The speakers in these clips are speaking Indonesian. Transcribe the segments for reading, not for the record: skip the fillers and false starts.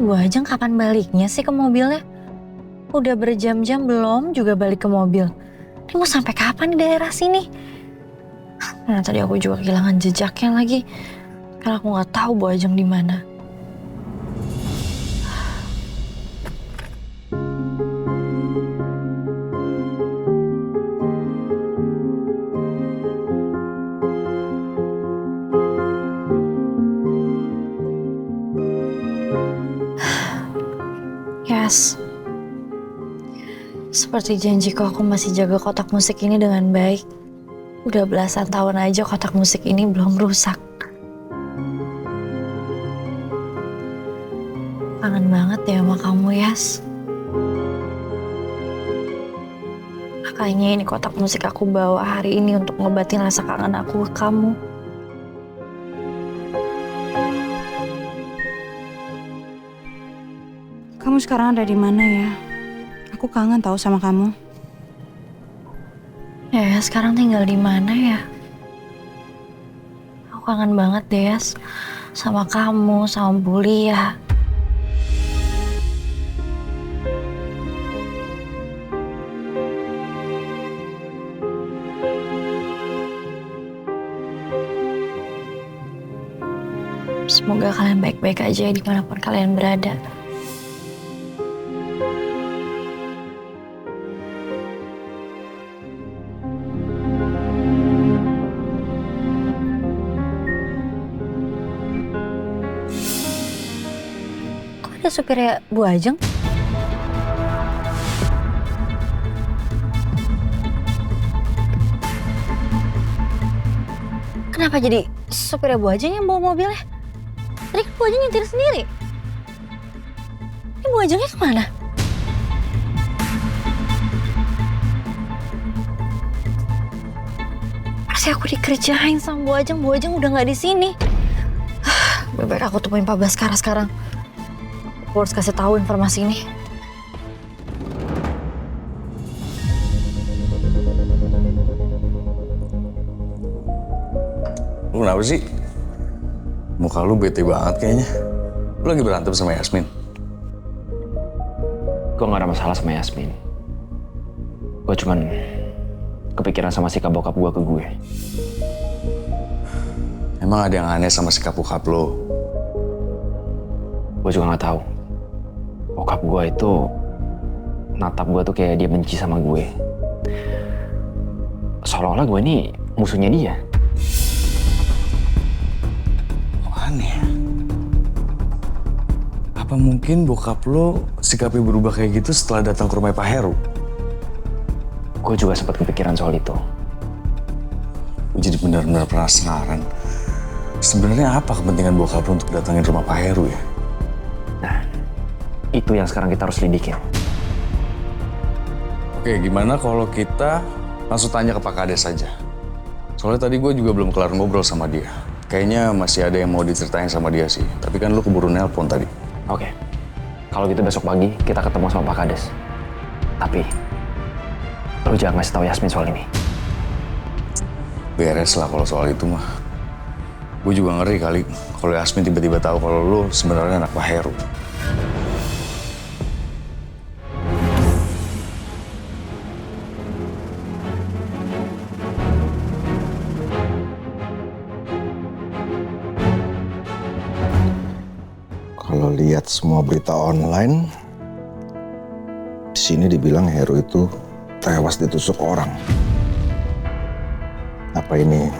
Bu Ajeng kapan baliknya sih ke mobilnya? Udah berjam-jam belum juga balik ke mobil. Ini mau sampai kapan di daerah sini? Nah, tadi aku juga kehilangan jejaknya lagi. Karena aku nggak tahu Bu Ajeng di mana. Yes. Seperti janjiku, aku masih jaga kotak musik ini dengan baik. Udah belasan tahun aja kotak musik ini belum rusak. Kangen banget ya sama kamu, Yas. Makanya ini kotak musik aku bawa hari ini untuk ngobatin rasa kangen aku ke kamu. Kamu sekarang ada di mana ya? Aku kangen tahu sama kamu. Ya, sekarang tinggal di mana ya? Aku kangen banget deh, Yas. Sama kamu, sama Bu Lia. Semoga kalian baik-baik aja ya dimanapun kalian berada. Kok ada supirnya Bu Ajeng? Kenapa jadi supirnya Bu Ajeng yang bawa mobilnya? Tadi kan Bu Ajeng nyetir sendiri. Ini Bu Ajengnya kemana? Pasti aku dikerjain sama Bu Ajeng udah nggak di sini. Lebih baik aku temuin Pak Baskara sekarang. Aku harus kasih tahu informasi ini. Lu kenapa sih? Muka lu bete banget kayaknya. Lu lagi berantem sama Yasmin? Gue gak ada masalah sama Yasmin. Gue cuman kepikiran sama sikap bokap gue ke gue. Emang ada yang aneh sama sikap bokap lo? Gue juga gak tahu. Bokap gue itu natap gue tuh kayak dia benci sama gue. Seolah-olah gue ini musuhnya dia. Aneh. Apa mungkin bokap lo sikapnya berubah kayak gitu setelah datang ke rumah Pak Heru? Gue juga sempat kepikiran soal itu. Gue jadi benar-benar penasaran. Sebenarnya apa kepentingan bokap lo untuk datangin rumah Pak Heru ya? Nah, itu yang sekarang kita harus lidikin. Oke, gimana kalau kita langsung tanya ke Pak Kades saja? Soalnya tadi gue juga belum kelar ngobrol sama dia. Kayaknya masih ada yang mau diceritain sama dia sih. Tapi kan lu keburu nelpon tadi. Oke. Kalau gitu besok pagi kita ketemu sama Pak Kades. Tapi lu jangan ngasih tahu Yasmin soal ini. Beres lah kalau soal itu mah. Gue juga ngeri kali kalau Yasmin tiba-tiba tahu kalau lu sebenarnya anak Pak Heru. Kalau lihat semua berita online, di sini dibilang Heru itu tewas ditusuk orang. Apa ini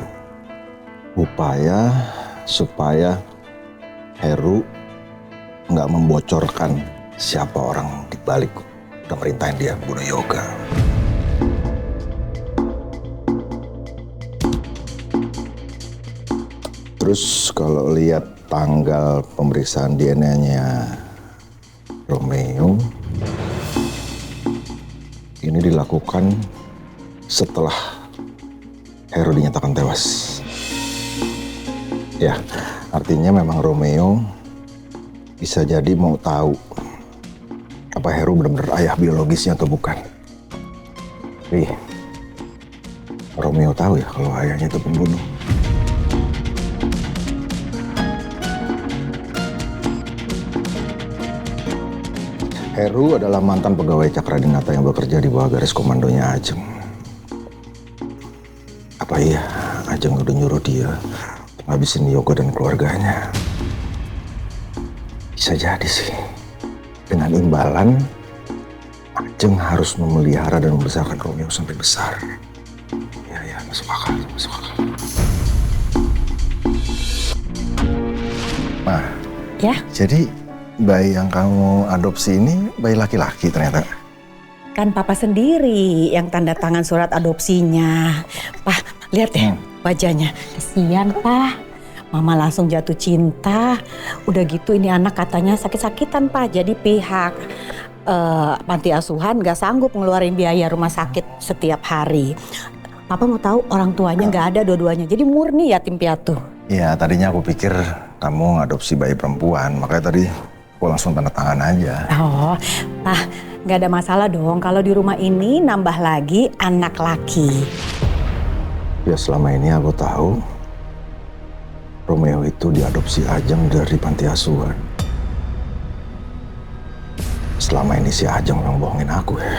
upaya supaya Heru nggak membocorkan siapa orang di balik udah merintahin dia bunuh Yoga? Terus kalau lihat tanggal pemeriksaan DNA-nya Romeo, ini dilakukan setelah Heru dinyatakan tewas. Ya, artinya memang Romeo bisa jadi mau tahu apa Heru benar-benar ayah biologisnya atau bukan. Tapi Romeo tahu ya kalau ayahnya itu pembunuh. Heru adalah mantan pegawai Cakradinata yang bekerja di bawah garis komandonya Ajeng. Apa iya Ajeng udah nyuruh dia ngabisin Yoga dan keluarganya? Bisa jadi sih. Dengan imbalan, Ajeng harus memelihara dan membesarkan Romeo sampai besar. Ya, masuk akal, masuk akal. Nah, Ya? jadi bayi yang kamu adopsi ini bayi laki-laki ternyata. Kan papa sendiri yang tanda tangan surat adopsinya. Pak, lihat deh wajahnya. Kesian, Pak. Mama langsung jatuh cinta. Udah gitu ini anak katanya sakit-sakitan, Pak. Jadi pihak panti asuhan gak sanggup ngeluarin biaya rumah sakit setiap hari. Papa mau tahu orang tuanya gak ada dua-duanya. Jadi murni yatim piatu. Iya, tadinya aku pikir kamu ngadopsi bayi perempuan. Makanya tadi aku langsung tanda tangan aja. Oh, Pak, gak ada masalah dong kalau di rumah ini nambah lagi anak laki. Ya selama ini aku tahu Romeo itu diadopsi Ajeng dari panti asuhan. Selama ini si Ajeng yang bohongin aku ya.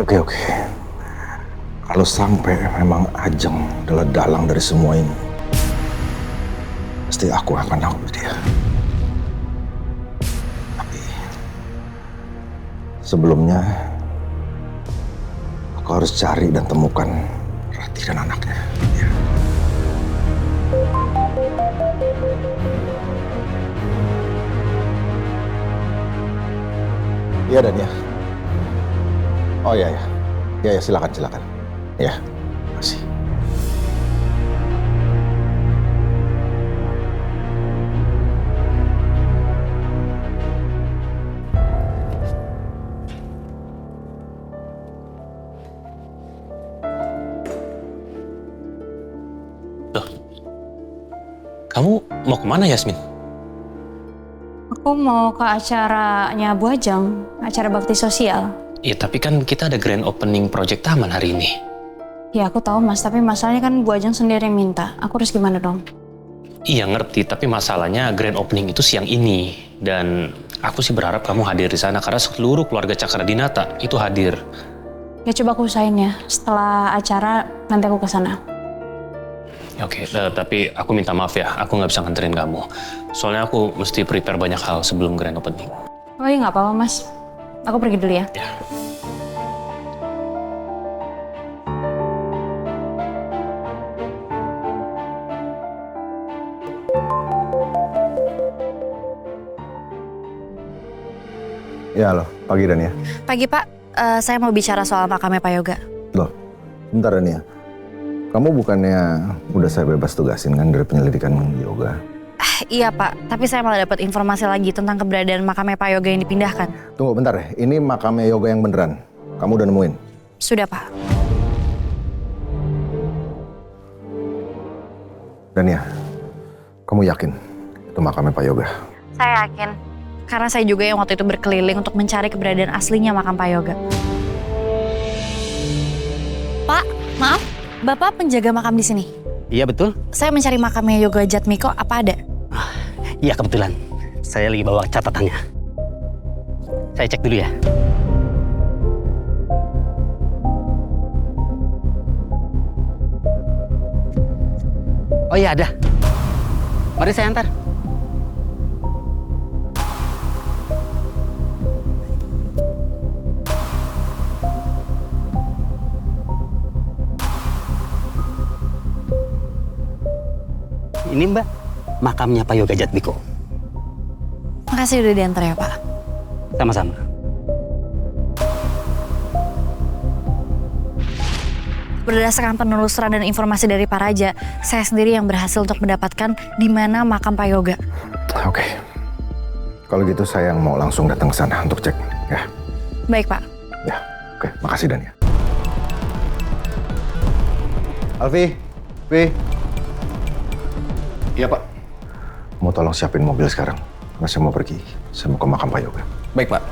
Oke. Kalau sampai memang Ajeng adalah dalang dari semua ini, pasti aku akan nangkep dia. Tapi sebelumnya aku harus cari dan temukan Ratih dan anaknya. Ya. Iya Dan ya. Oh iya. Ya silakan. Ya, makasih. Kamu mau kemana, Yasmin? Aku mau ke acaranya Bu Ajeng, acara bakti sosial. Ya, tapi kan kita ada grand opening project taman hari ini. Ya aku tahu Mas, tapi masalahnya kan Bu Ajeng sendiri yang minta. Aku harus gimana dong? Iya ngerti, tapi masalahnya grand opening itu siang ini. Dan aku sih berharap kamu hadir di sana karena seluruh keluarga Cakradinata itu hadir. Ya coba aku usahain ya. Setelah acara nanti aku ke sana. Oke, tapi aku minta maaf ya, aku nggak bisa nganterin kamu. Soalnya aku mesti prepare banyak hal sebelum grand opening. Oh iya nggak apa-apa Mas. Aku pergi dulu ya. Ya. Ya loh, pagi Dan ya. Pagi Pak, saya mau bicara soal makamnya Pak Yoga. Loh, bentar Dan ya. Kamu bukannya udah saya bebas tugasin kan dari penyelidikan Yoga? Iya Pak, tapi saya malah dapat informasi lagi tentang keberadaan makamnya Pak Yoga yang dipindahkan. Tunggu bentar ya, ini makamnya Yoga yang beneran. Kamu udah nemuin? Sudah Pak. Dan ya, kamu yakin itu makamnya Pak Yoga? Saya yakin, karena saya juga yang waktu itu berkeliling untuk mencari keberadaan aslinya makam Pak Yoga. Pak, maaf, Bapak penjaga makam di sini. Iya betul. Saya mencari makamnya Yoga Jatmiko, apa ada? Iya kebetulan. Saya lagi bawa catatannya. Saya cek dulu ya. Oh iya ada. Mari saya antar. Ini Mbak, makamnya Pak Yoga Jatmiko. Makasih udah diantar ya Pak. Sama-sama. Berdasarkan penelusuran dan informasi dari Pak Raja, saya sendiri yang berhasil untuk mendapatkan di mana makam Pak Yoga. Oke. Kalau gitu saya yang mau langsung datang ke sana untuk cek, ya. Baik Pak. Ya, oke. Makasih Dan ya. Alfi, Iya Pak. mau tolong siapin mobil sekarang. Saya mau pergi. Saya mau ke makam Pak Yoga. Baik Pak.